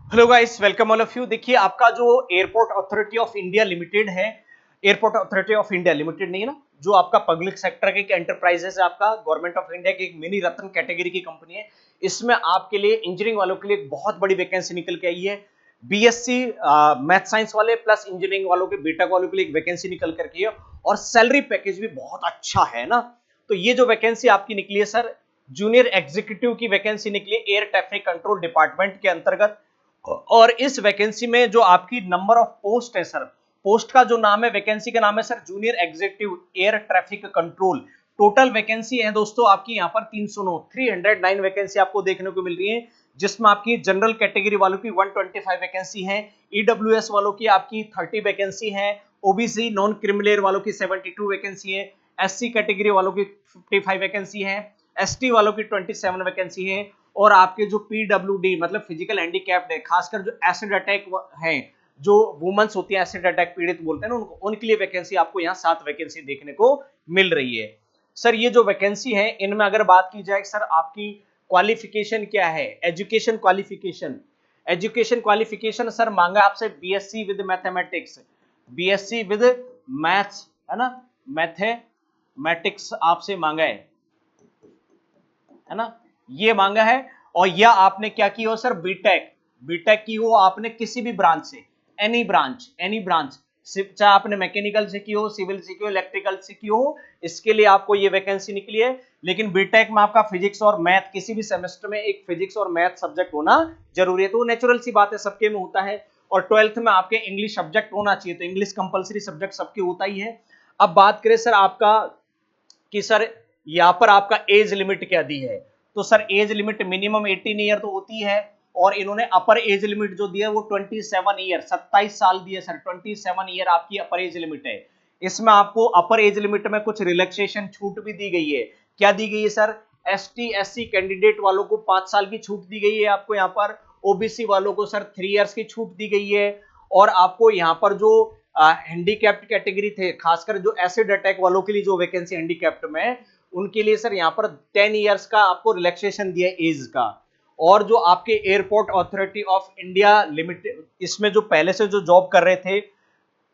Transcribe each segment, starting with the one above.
Hello guys, welcome all of you. देखिए, आपका जो airport authority of India limited है, airport authority of India limited नहीं है ना, जो आपका पब्लिक सेक्टर की एक एंटरप्राइजेस है, आपका गवर्नमेंट ऑफ इंडिया की एक मिनी रत्न कैटेगरी की कंपनी है। इसमें आपके लिए इंजीनियरिंग वालों के लिए एक बहुत बड़ी वैकेंसी निकल के आई है। बीएससी मैथ साइंस वाले प्लस इंजीनियरिंग वालों के बीटेक वालों के लिए एक वैकेंसी निकल करके है, और सैलरी पैकेज भी बहुत अच्छा है ना। तो ये जो वैकेंसी आपकी निकली है सर, जूनियर एग्जीक्यूटिव की वैकेंसी निकली है एयर ट्रैफिक कंट्रोल डिपार्टमेंट के अंतर्गत। और इस वैकेंसी में जो आपकी नंबर ऑफ पोस्ट है सर, पोस्ट का जो नाम है, वैकेंसी का नाम है sir junior executive air traffic control. Total vacancy है दोस्तों आपकी यहाँ पर 309 वैकेंसी आपको देखने को मिल रही है, जिसमें आपकी जनरल कैटेगरी वालों की 125 वैकेंसी है, ईडब्ल्यूएस वालों की आपकी 30 वैकेंसी है, ओबीसी नॉन क्रिमिनल वालों की 72 वैकेंसी है, एससी कैटेगरी वालों की 55 वैकेंसी है, एसटी वालों की 27 वैकेंसी है, और आपके जो पीडब्ल्यूडी मतलब फिजिकल हैंडीकैप्ड है, खासकर जो एसिड अटैक है, जो वुमेन्स होती है एसिड अटैक पीड़ित बोलते हैं ना उनको, उनके लिए वैकेंसी आपको यहाँ 7 वैकेंसी देखने को मिल रही है। सर ये जो वैकेंसी है, इनमें अगर बात की जाए सर, आपकी क्वालिफिकेशन क्या है, education qualification. Education qualification sir मांगा आपसे BSc with mathematics, BSc with maths, है ना, मैथमेटिक्स आपसे मांगा है ना, ये मांगा है। और या आपने क्या की हो सर, बीटेक, बीटेक की हो आपने किसी भी ब्रांच से, एनी ब्रांच, चाहे आपने मैकेनिकल से की हो, सिविल से की हो, इलेक्ट्रिकल से की हो, इसके लिए आपको ये वैकेंसी निकली है। लेकिन बीटेक में आपका फिजिक्स और मैथ, किसी भी सेमेस्टर में एक फिजिक्स और मैथ सब्जेक्ट होना जरूरी है, तो नेचुरल सी बात है, सबके में होता है। और 12th में आपके इंग्लिश सब्जेक्ट होना चाहिए, तो इंग्लिश कंपलसरी सब्जेक्ट सबके होता ही है। अब बात करें सर आपका कि सर यहाँ पर आपका एज लिमिट क्या दी है, तो sir age limit minimum 18 year तो होती है, और इन्होंने अपर एज लिमिट जो दिया है वो 27 ईयर, 27 साल दिए सर, 27 ईयर आपकी अपर एज लिमिट है। इसमें आपको अपर एज लिमिट में कुछ रिलैक्सेशन छूट भी दी गई है। क्या दी गई है सर, एसटी एससी कैंडिडेट वालों को 5 साल की छूट दी गई है आपको यहाँ पर, ओबीसी वालों को सर 3 इयर्स की छूट दी गई है, और आपको यहाँ पर जो हैंडीकैप्ड कैटेगरी थे, खासकर जो एसिड अटैक वालों के लिए जो वैकेंसी हैंडीकैप्ड में, उनके लिए सर यहाँ पर 10 इयर्स का आपको रिलैक्सेशन दिया एज का। और जो आपके airport authority of India limited, इसमें जो पहले से जो जॉब कर रहे थे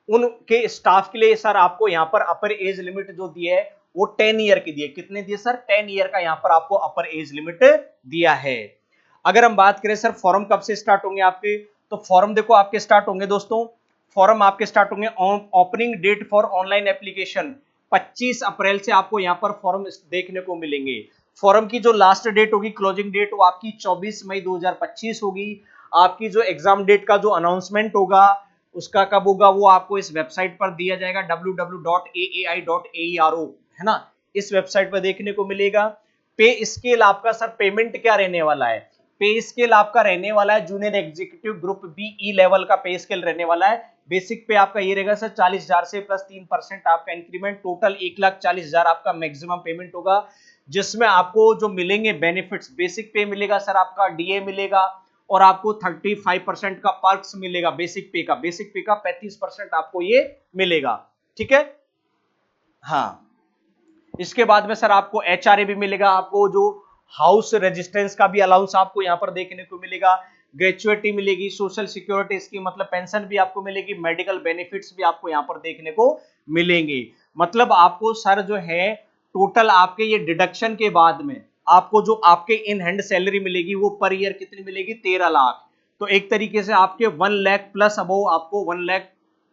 उनके स्टाफ के लिए सर आपको यहाँ पर अपर एज लिमिट जो दिया है वो 10 ईयर की दिए। कितने दिए सर, 10 ईयर का यहाँ पर आपको अपर एज लिमिट दिया है। अगर हम बात करें सर फॉर्म कब से स्टार्ट होंगे आपके, तो फॉर्म देखो आपके स्टार्ट होंगे दोस्तों, फॉर्म आपके स्टार्ट होंगे, opening date for online application 25 April से आपको यहाँ पर फॉर्म देखने को मिलेंगे। फॉर्म की जो लास्ट डेट होगी, क्लोजिंग डेट, वो आपकी 24 मई 2025 होगी। आपकी जो एग्जाम डेट का जो अनाउंसमेंट होगा उसका कब होगा, वो आपको इस वेबसाइट पर दिया जाएगा, www.aai.aero, है ना, इस वेबसाइट पर देखने को मिलेगा। पे स्केल आपका सर पेमेंट क्या रहने वाला है, पे स्केल आपका रहने वाला है junior executive group B E level का पे स्केल रहने वाला है। बेसिक पे आपका ये रहेगा सर 40,000 से प्लस 3% आपका इंक्रीमेंट, टोटल 1,40,000 आपका मैक्सिमम पेमेंट होगा, जिसमें आपको जो मिलेंगे बेनिफिट्स, बेसिक पे मिलेगा सर आपका, डीए मिलेगा, और आपको 35% का पर्क्स मिलेगा, बेसिक पे का 35% आपको ये मिलेगा, ठीक है। हाँ, इसके बाद में सर आपको एचआरए भी मिलेगा, आपको जो हाउस रेजिस्टेंस का भी अलाउंस आपको यहाँ पर देखने को मिलेगा, ग्रेचुइटी मिलेगी, सोशल सिक्योरिटी स्कीम मतलब पेंशन भी आपको मिलेगी, मेडिकल बेनिफिट्स भी आपको यहाँ पर देखने को मिलेंगे। मतलब आपको सर जो है टोटल आपके ये डिडक्शन के बाद में आपको जो आपके इन हैंड सैलरी मिलेगी वो पर ईयर कितनी मिलेगी, 13 लाख। तो एक तरीके से आपके 1 लाख प्लस अबो आपको 1 लाख,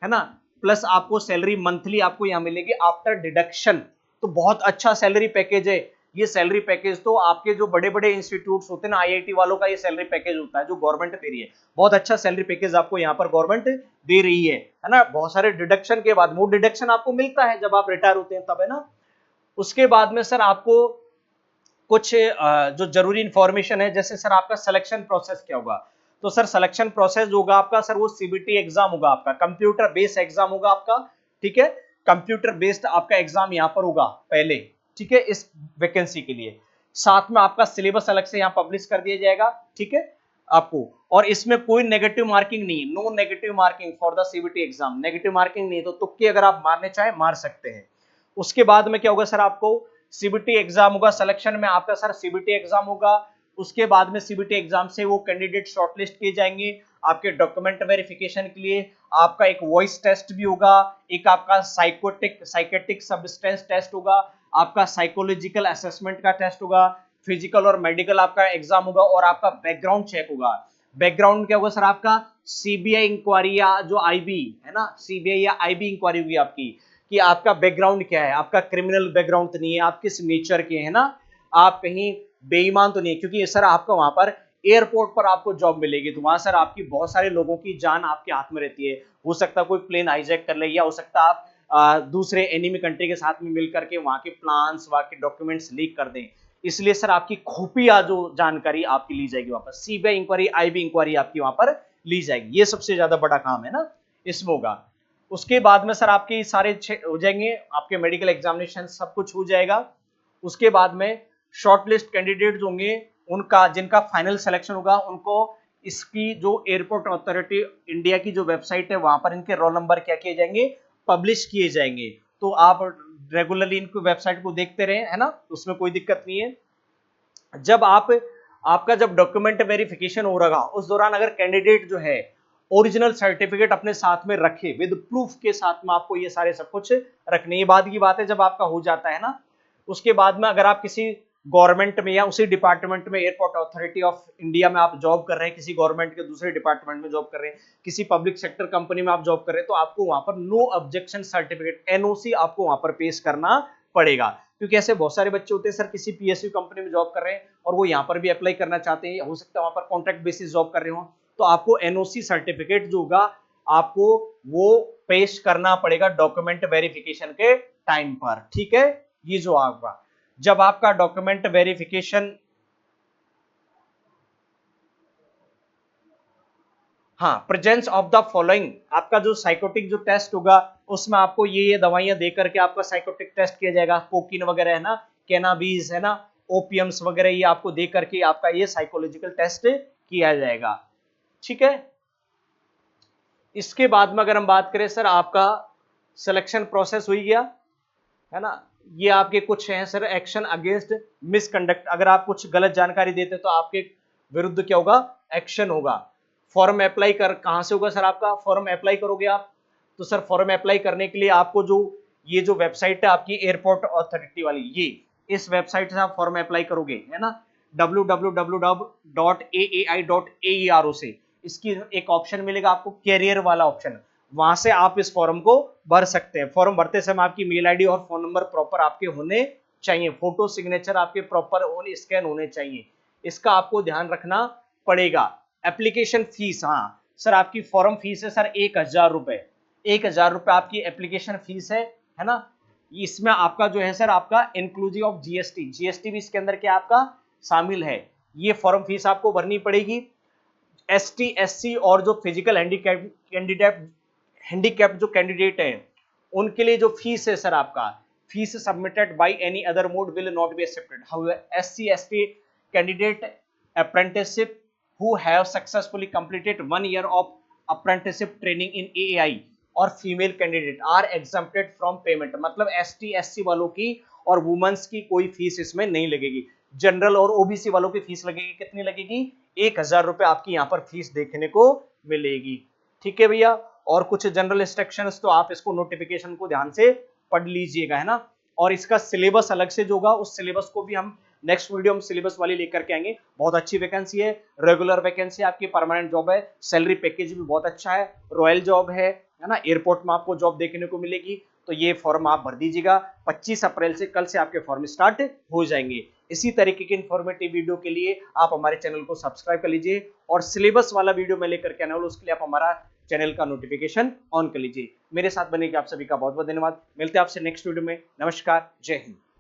है ना, प्लस आपको सैलरी मंथली आपको यहाँ मिलेगी आफ्टर डिडक्शन। तो बहुत अच्छा सैलरी पैकेज है ये। सैलरी पैकेज तो आपके जो बड़े बड़े इंस्टीट्यूट्स होते हैं ना, आईआईटी वालों का ये सैलरी पैकेज होता है जो गवर्नमेंट दे रही है। बहुत अच्छा सैलरी पैकेज आपको यहाँ पर गवर्नमेंट दे रही है ना। बहुत सारे डिडक्शन के बाद, वो डिडक्शन आपको मिलता है जब आप रिटायर होते हैं तब, है ना। उसके बाद में सर आपको कुछ जो जरूरी इंफॉर्मेशन है, जैसे सर आपका सिलेक्शन प्रोसेस क्या होगा, तो सर सिलेक्शन प्रोसेस होगा आपका सर, वो सीबीटी एग्जाम होगा आपका, कंप्यूटर बेस्ड एग्जाम होगा आपका, ठीक है। कंप्यूटर बेस्ड आपका एग्जाम यहाँ पर होगा पहले, ठीक है, इस वैकेंसी के लिए। साथ में आपका सिलेबस अलग से यहाँ पब्लिश कर दिया जाएगा, ठीक है आपको। और इसमें कोई नेगेटिव मार्किंग नहीं, no negative marking for the CBT exam, negative marking नहीं, तो तुक्के अगर आप मारने चाहे मार सकते हैं। उसके बाद में क्या होगा सर, आपको सीबीटी एग्जाम होगा, सिलेक्शन में आपका सर सीबीटी एग्जाम होगा, उसके बाद में सीबीटी एग्जाम से वो कैंडिडेट शॉर्टलिस्ट किए जाएंगे आपके डॉक्यूमेंट वेरिफिकेशन के लिए। आपका एक वॉइस टेस्ट भी होगा, एक आपका साइकेटिक सब्सटेंस टेस्ट होगा, आपका साइकोलॉजिकल असेसमेंट का टेस्ट होगा, फिजिकल और मेडिकल आपका एग्जाम होगा, और आपका बैकग्राउंड चेक होगा। बैकग्राउंड क्या होगा सर? आपका सीबीआई इंक्वायरी या जो आईबी है ना, सीबीआई या आईबी इंक्वायरी होगी आपकी कि आपका बैकग्राउंड क्या है, आपका क्रिमिनल बैकग्राउंड तो नहीं है, आप किस नेचर के है ना, आप कहीं बेईमान तो नहीं है, क्योंकि सर आपका वहां पर एयरपोर्ट पर आपको जॉब मिलेगी, तो वहां सर आपकी बहुत सारे लोगों की जान आपके हाथ में रहती है। हो सकता है कोई प्लेन हाईजैक कर ले, या हो सकता है आप दूसरे एनिमी कंट्री के साथ में मिलकर के वहां के प्लान्स, वहां के डॉक्यूमेंट्स लीक कर दें। इसलिए सर आपकी खुफिया जो जानकारी आपकी ली जाएगी वहां पर, सीबीआई इंक्वायरी, आईबी इंक्वायरी आपकी वहां पर ली जाएगी। ये सबसे ज्यादा बड़ा काम है ना इसमें होगा। उसके बाद में सर आपके सारे हो जाएंगे, आपके मेडिकल एग्जामिनेशन सब कुछ हो जाएगा। उसके बाद में शॉर्टलिस्ट कैंडिडेट्स होंगे, उनका जिनका फाइनल सिलेक्शन होगा, उनको इसकी जो एयरपोर्ट अथॉरिटी इंडिया की जो वेबसाइट है वहां पर इनके रोल नंबर क्या किए जाएंगे, पब्लिश किए जाएंगे। तो आप रेगुलरली इनको वेबसाइट को देखते रहे, है ना, उसमें कोई दिक्कत नहीं है। जब आपका जब डॉक्यूमेंट वेरिफिकेशन हो रहा उस दौरान अगर कैंडिडेट जो है ओरिजिनल सर्टिफिकेट अपने साथ में रखे विद प्रूफ के साथ में, आपको ये सारे सब कुछ रखने। ये बाद की बात है जब आपका हो जाता है ना, उसके बाद में अगर आप किसी गवर्नमेंट में या उसी डिपार्टमेंट में, एयरपोर्ट अथॉरिटी ऑफ इंडिया में आप जॉब कर रहे हैं, किसी गवर्नमेंट के दूसरे डिपार्टमेंट में जॉब कर रहे हैं, किसी पब्लिक सेक्टर कंपनी में आप जॉब कर रहे हैं, तो आपको वहां पर नो ऑब्जेक्शन सर्टिफिकेट, एनओसी आपको वहां पर पेश करना पड़ेगा। क्योंकि ऐसे बहुत सारे बच्चे होते हैं सर किसी पीएसयू कंपनी में जॉब कर रहे हैं और वो यहाँ पर भी अप्लाई करना चाहते हैं, हो सकता है वहां पर कॉन्ट्रैक्ट बेसिस जॉब कर रहे हो, तो आपको एनओसी सर्टिफिकेट जो होगा आपको वो पेश करना पड़ेगा डॉक्यूमेंट वेरिफिकेशन के टाइम पर। ठीक है, ये जो आपका जब आपका डॉक्यूमेंट वेरिफिकेशन, हाँ, प्रेजेंस ऑफ द फॉलोइंग, आपका जो साइकोटिक जो टेस्ट होगा उसमें आपको ये दवाइयां देकर के आपका साइकोटिक टेस्ट किया जाएगा, कोकीन वगैरह है ना, कैनाबीज है ना, ओपियम्स वगैरह, ये आपको दे करके आपका ये साइकोलॉजिकल टेस्ट किया जाएगा। ठीक है, इसके बाद में अगर हम बात करें सर, आपका सिलेक्शन प्रोसेस हो गया है ना, ये आपके कुछ हैं सर एक्शन अगेंस्ट मिसकंडक्ट, अगर आप कुछ गलत जानकारी देते तो आपके विरुद्ध क्या होगा, एक्शन होगा। फॉर्म अप्लाई कर कहां से होगा सर, आपका फॉर्म अप्लाई करोगे आप, तो सर फॉर्म अप्लाई करने के लिए आपको जो ये जो वेबसाइट है आपकी एयरपोर्ट अथॉरिटी वाली, ये इस वेबसाइट से आप फॉर्म अप्लाई करोगे है ना, www.aai.aero से, इसकी एक ऑप्शन मिलेगा आपको कैरियर वाला ऑप्शन, वहां से आप इस फॉर्म को भर सकते हैं। फॉर्म भरते समय आपकी मेल आईडी और फोन नंबर प्रॉपर आपके होने चाहिए, फोटो सिग्नेचर आपके प्रॉपर होने, स्कैन होने चाहिए, इसका आपको ध्यान रखना पड़ेगा। एप्लीकेशन फीस, हाँ सर आपकी फॉर्म फीस है सर 1000 रुपए, 1000 रुपए आपकी एप्लीकेशन फीस है ना। इसमें आपका जो है सर आपका इंक्लूसिव ऑफ जीएसटी, जीएसटी भी इसके अंदर क्या आपका शामिल है, ये फॉर्म फीस आपको भरनी पड़ेगी। एसटी एससी और जो फिजिकल हैंडीकैप जो कैंडिडेट हैं उनके लिए जो फीस है सर आपका, fees submitted by any other mode will not be accepted. However SC ST candidate apprenticeship who have successfully completed 1 year of apprenticeship training in AAI और female candidate are exempted from payment, मतलब ST SC वालों की और women's की कोई fees इसमें नहीं लगेगी। जनरल और ओबीसी वालों की फीस लगेगी, कितनी लगेगी, 1000 रुपए आपकी यहाँ पर फीस देखने को मिलेगी। ठीक है भैया, और कुछ जनरल इंस्ट्रक्शंस तो आप इसको नोटिफिकेशन को ध्यान से पढ़ लीजिएगा है ना, और इसका सिलेबस अलग से जो होगा उस सिलेबस को भी हम नेक्स्ट वीडियो में सिलेबस वाली लेकर के आएंगे। बहुत अच्छी वैकेंसी है, रेगुलर वैकेंसी, आपकी परमानेंट जॉब है, सैलरी पैकेज भी बहुत अच्छा है, रॉयल जॉब है ना, एयरपोर्ट में आपको जॉब देखने को मिलेगी। तो ये फॉर्म आप भर दीजिएगा, 25 अप्रैल से कल से आपके फॉर्म स्टार्ट हो जाएंगे। इसी तरीके की इंफॉर्मेटिव वीडियो के लिए आप हमारे चैनल को सब्सक्राइब कर लीजिए, और सिलेबस वाला वीडियो मैं लेकर के आने वाला उसके लिए आप हमारा चैनल का नोटिफिकेशन ऑन कर लीजिए। मेरे साथ बने के आप सभी का बहुत बहुत धन्यवाद। मिलते हैं आपसे नेक्स्ट वीडियो में। नमस्कार, जय हिंद।